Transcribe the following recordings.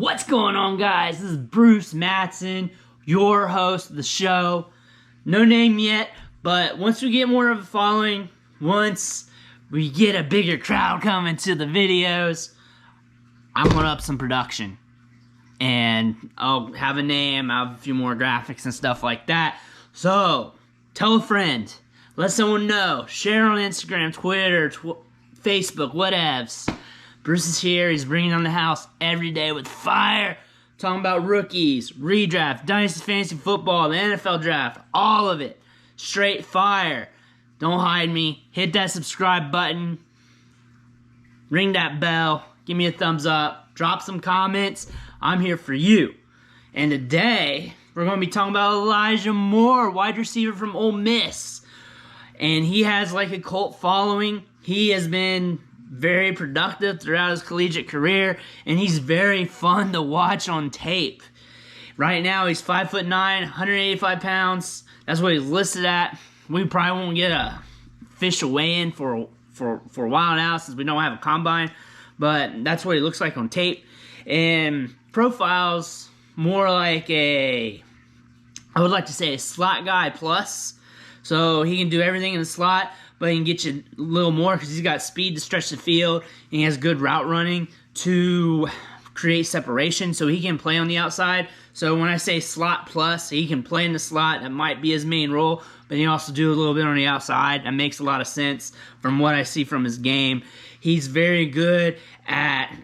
What's going on, guys? This is Bruce Matson, your host of the show. No name yet, but once we get more of a following, once we get a bigger crowd coming to the videos, I'm gonna up some production. And I'll have a name, I'll have a few more graphics and stuff like that. So, tell a friend, let someone know, share on Instagram, Twitter, Facebook, whatevs. Bruce is here, he's bringing on the house every day with fire, talking about rookies, redraft, Dynasty Fantasy Football, the NFL Draft, all of it. Straight fire. Don't hide me. Hit that subscribe button. Ring that bell. Give me a thumbs up. Drop some comments. I'm here for you. And today, we're going to be talking about Elijah Moore, wide receiver from Ole Miss. And he has like a cult following. He has been very productive throughout his collegiate career, and he's very fun to watch on tape. Right now, he's 5'9", 185 pounds. That's what he's listed at. We probably won't get a official weigh-in for a while now since we don't have a combine, but that's what he looks like on tape. And profiles more like I would like to say a slot guy plus. So he can do everything in the slot, but he can get you a little more because he's got speed to stretch the field, and he has good route running to create separation, so he can play on the outside. So when I say slot plus, he can play in the slot. That might be his main role, but he also do a little bit on the outside. That makes a lot of sense from what I see from his game. He's very good at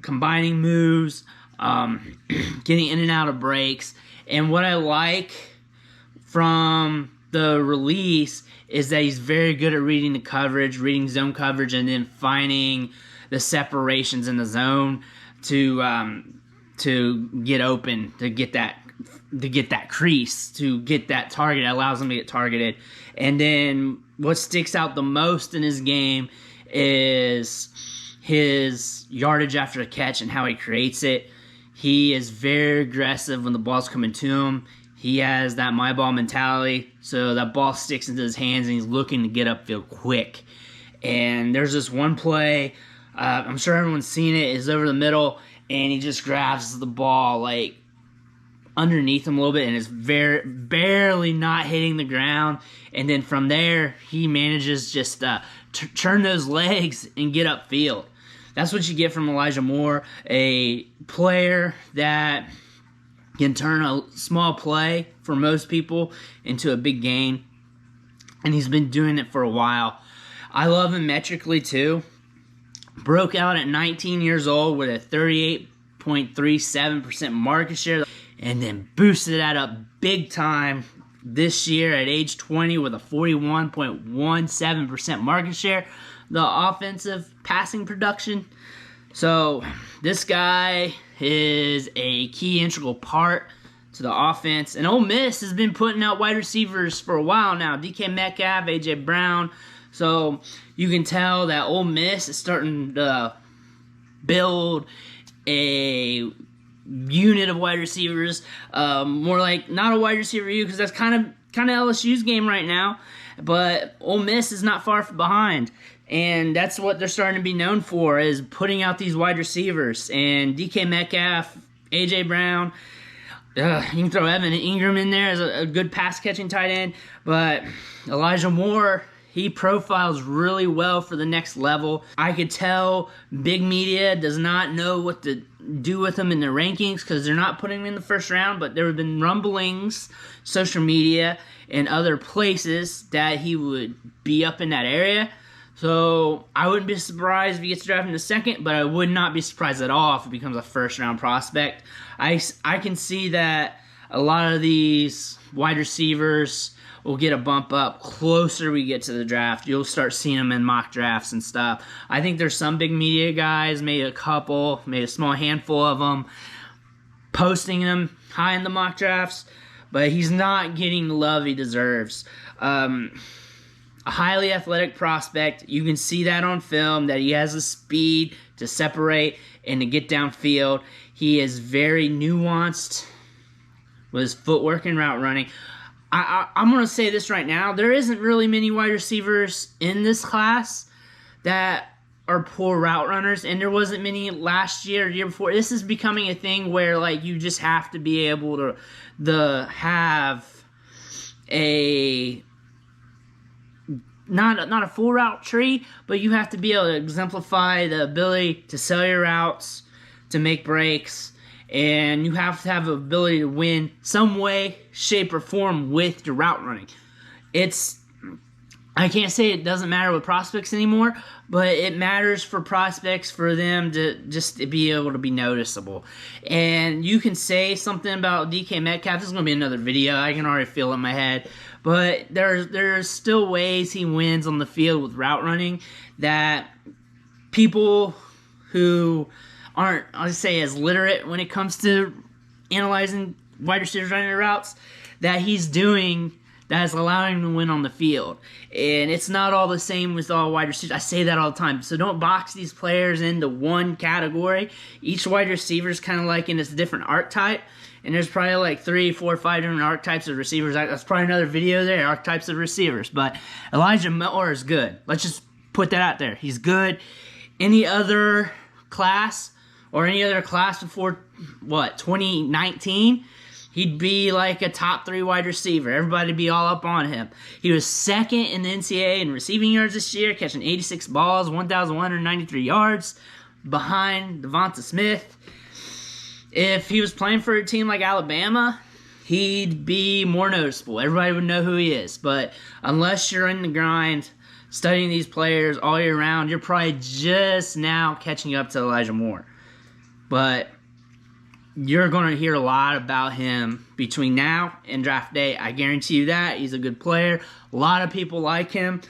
combining moves, getting in and out of breaks, and what I like from the release is that he's very good at reading the coverage, reading zone coverage, and then finding the separations in the zone to get open, to get that crease, to get that target. It allows him to get targeted. And then what sticks out the most in his game is his yardage after the catch and how he creates it. He is very aggressive when the ball's coming to him. He has that my ball mentality, so that ball sticks into his hands and he's looking to get upfield quick. And there's this one play, I'm sure everyone's seen it, is over the middle, and he just grabs the ball like underneath him a little bit, and it's barely not hitting the ground. And then from there, he manages just to turn those legs and get upfield. That's what you get from Elijah Moore, a player that can turn a small play for most people into a big gain, and he's been doing it for a while. I love him metrically too. Broke out at 19 years old with a 38.37% market share, and then boosted that up big time this year at age 20 with a 41.17% market share. The offensive passing production. So this guy is a key integral part to the offense. And Ole Miss has been putting out wide receivers for a while now. DK Metcalf, A.J. Brown. So you can tell that Ole Miss is starting to build a unit of wide receivers. More like not a wide receiver U, because that's kind of LSU's game right now. But Ole Miss is not far behind. And that's what they're starting to be known for, is putting out these wide receivers. And DK Metcalf, A.J. Brown, you can throw Evan Ingram in there as a good pass-catching tight end. But Elijah Moore, he profiles really well for the next level. I could tell big media does not know what to do with him in the rankings because they're not putting him in the first round, but there have been rumblings, social media, and other places that he would be up in that area. So I wouldn't be surprised if he gets drafted in the second, but I would not be surprised at all if he becomes a first-round prospect. I can see that a lot of these wide receivers will get a bump up closer we get to the draft. You'll start seeing them in mock drafts and stuff. I think there's some big media guys, maybe a couple, maybe a small handful of them, posting him high in the mock drafts, but he's not getting the love he deserves. A highly athletic prospect. You can see that on film, that he has the speed to separate and to get downfield. He is very nuanced with his footwork and route running. I'm going to say this right now. There isn't really many wide receivers in this class that are poor route runners, and there wasn't many last year or year before. This is becoming a thing where, like, you just have to be able to have a not a full route tree, but you have to be able to exemplify the ability to sell your routes, to make breaks, and you have to have the ability to win some way, shape, or form with your route running. I can't say it doesn't matter with prospects anymore, but it matters for prospects for them to just be able to be noticeable. And you can say something about DK Metcalf. This is going to be another video. I can already feel it in my head. But there's still ways he wins on the field with route running that people who aren't, I'll say, as literate when it comes to analyzing wide receivers running their routes, that he's doing that is allowing him to win on the field. And it's not all the same with all wide receivers. I say that all the time. So don't box these players into one category. Each wide receiver is kind of like in this different archetype. And there's probably like 3, 4, 5 different archetypes of receivers. That's probably another video there, archetypes of receivers. But Elijah Moore is good. Let's just put that out there. He's good. Any other class or any other class before, 2019, he'd be like a top 3 wide receiver. Everybody would be all up on him. He was second in the NCAA in receiving yards this year, catching 86 balls, 1,193 yards, behind Devonta Smith. If he was playing for a team like Alabama, he'd be more noticeable. Everybody would know who he is. But unless you're in the grind, studying these players all year round, you're probably just now catching up to Elijah Moore. But you're going to hear a lot about him between now and draft day. I guarantee you that. He's a good player. A lot of people like him.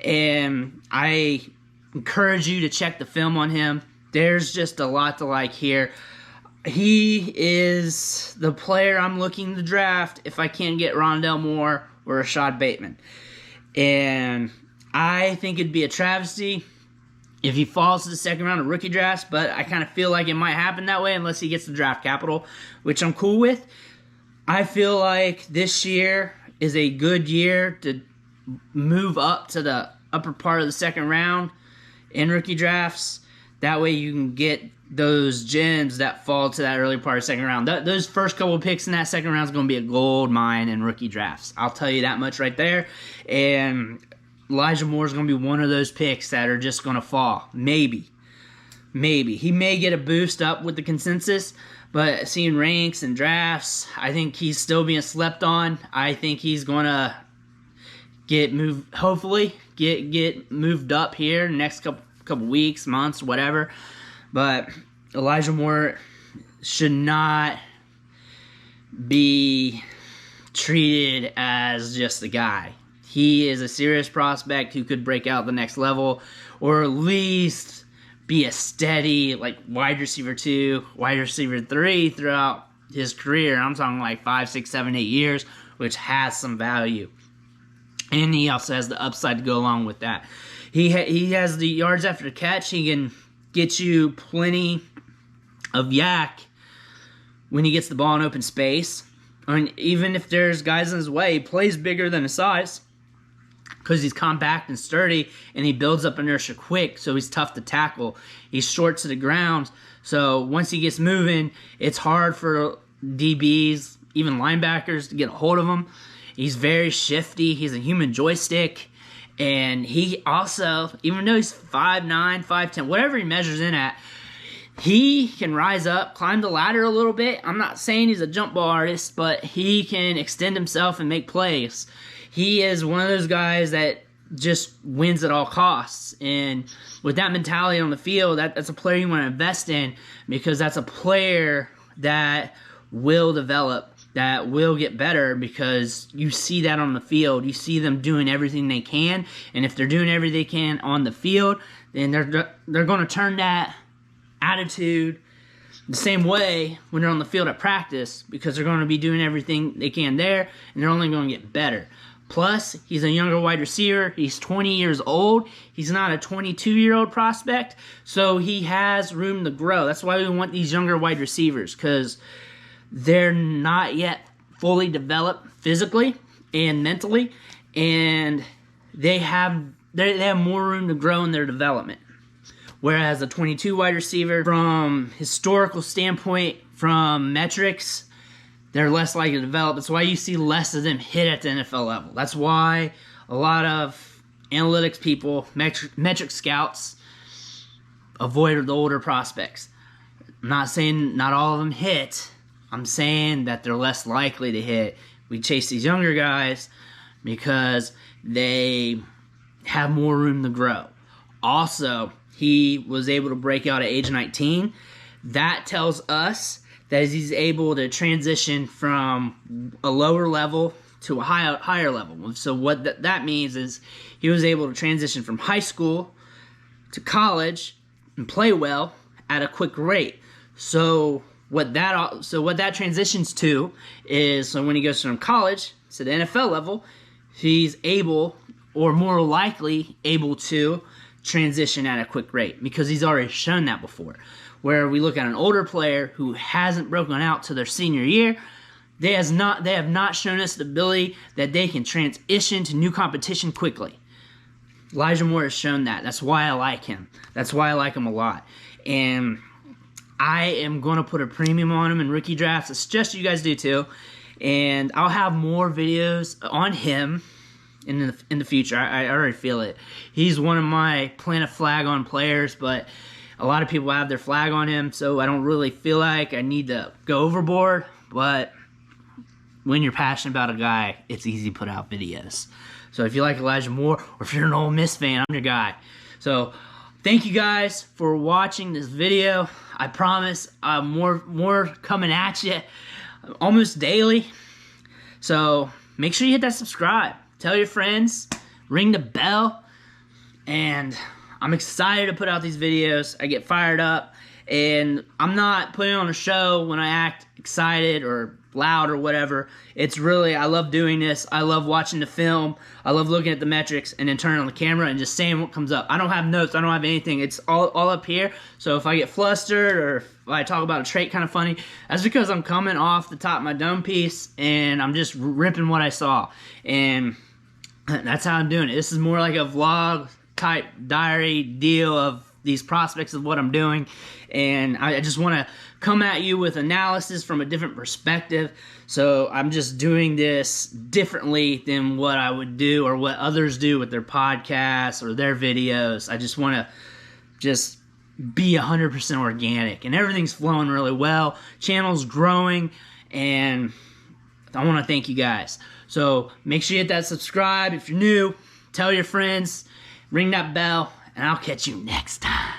And I encourage you to check the film on him. There's just a lot to like here. He is the player I'm looking to draft if I can't get Rondale Moore or Rashad Bateman. And I think it'd be a travesty if he falls to the second round of rookie drafts, but I kind of feel like it might happen that way unless he gets the draft capital, which I'm cool with. I feel like this year is a good year to move up to the upper part of the second round in rookie drafts. That way you can get those gems that fall to that early part of the second round. Those first couple of picks in that second round is going to be a gold mine in rookie drafts. I'll tell you that much right there. And Elijah Moore is going to be one of those picks that are just going to fall. Maybe. He may get a boost up with the consensus, but seeing ranks and drafts, I think he's still being slept on. I think he's going to get moved, hopefully, get moved up here in the next couple weeks, months, whatever. But Elijah Moore should not be treated as just a guy. He is a serious prospect who could break out the next level, or at least be a steady, like, wide receiver 2, wide receiver 3 throughout his career. I'm talking like 5, 6, 7, 8 years, which has some value. And he also has the upside to go along with that. He has the yards after the catch. He can get you plenty of yak when he gets the ball in open space. I mean, even if there's guys in his way, he plays bigger than his size because he's compact and sturdy, and he builds up inertia quick, so he's tough to tackle. He's short to the ground, so once he gets moving, it's hard for DBs, even linebackers, to get a hold of him. He's very shifty. He's a human joystick. And he also, even though he's 5'9", 5'10", whatever he measures in at, he can rise up, climb the ladder a little bit. I'm not saying he's a jump ball artist, but he can extend himself and make plays. He is one of those guys that just wins at all costs. And with that mentality on the field, that's a player you want to invest in, because that's a player that will develop, that will get better, because you see that on the field. You see them doing everything they can, and if they're doing everything they can on the field, then they're going to turn that attitude the same way when they're on the field at practice, because they're going to be doing everything they can there, and they're only going to get better. Plus, he's a younger wide receiver. He's 20 years old. He's not a 22-year-old prospect, so he has room to grow. That's why we want these younger wide receivers, because they're not yet fully developed physically and mentally, and they have more room to grow in their development. Whereas a 22 wide receiver, from historical standpoint, from metrics, they're less likely to develop. That's why you see less of them hit at the NFL level. That's why a lot of analytics people, metric scouts, avoid the older prospects. I'm not saying not all of them hit. I'm saying that they're less likely to hit. We chase these younger guys because they have more room to grow. Also, he was able to break out at age 19. That tells us that he's able to transition from a lower level to a higher level. So what that means is he was able to transition from high school to college and play well at a quick rate. So what that transitions to is, so when he goes from college to the NFL level, he's able, or more likely able to, transition at a quick rate because he's already shown that before. Where we look at an older player who hasn't broken out to their senior year, they have not shown us the ability that they can transition to new competition quickly. Elijah Moore has shown that. That's why I like him. That's why I like him a lot. And I am going to put a premium on him in rookie drafts. I suggest you guys do too. And I'll have more videos on him in the future. I already feel it. He's one of my plant a flag on players, but a lot of people have their flag on him, so I don't really feel like I need to go overboard. But when you're passionate about a guy, it's easy to put out videos. So if you like Elijah Moore, or if you're an Ole Miss fan, I'm your guy. So thank you guys for watching this video. I promise more coming at you almost daily. So make sure you hit that subscribe. Tell your friends. Ring the bell. And I'm excited to put out these videos. I get fired up. And I'm not putting on a show when I act excited or loud or whatever. It's really, I love doing this. I love watching the film. I love looking at the metrics and then turning on the camera and just saying what comes up. I don't have notes. I don't have anything. It's all up here. So if I get flustered or if I talk about a trait kind of funny, that's because I'm coming off the top of my dome piece and I'm just ripping what I saw. And that's how I'm doing it. This is more like a vlog type diary deal of these prospects of what I'm doing. And I just want to come at you with analysis from a different perspective. So I'm just doing this differently than what I would do or what others do with their podcasts or their videos. I just want to just be 100% organic, and everything's flowing really well. Channel's growing, and I want to thank you guys. So make sure you hit that subscribe. If you're new, tell your friends, ring that bell, and I'll catch you next time.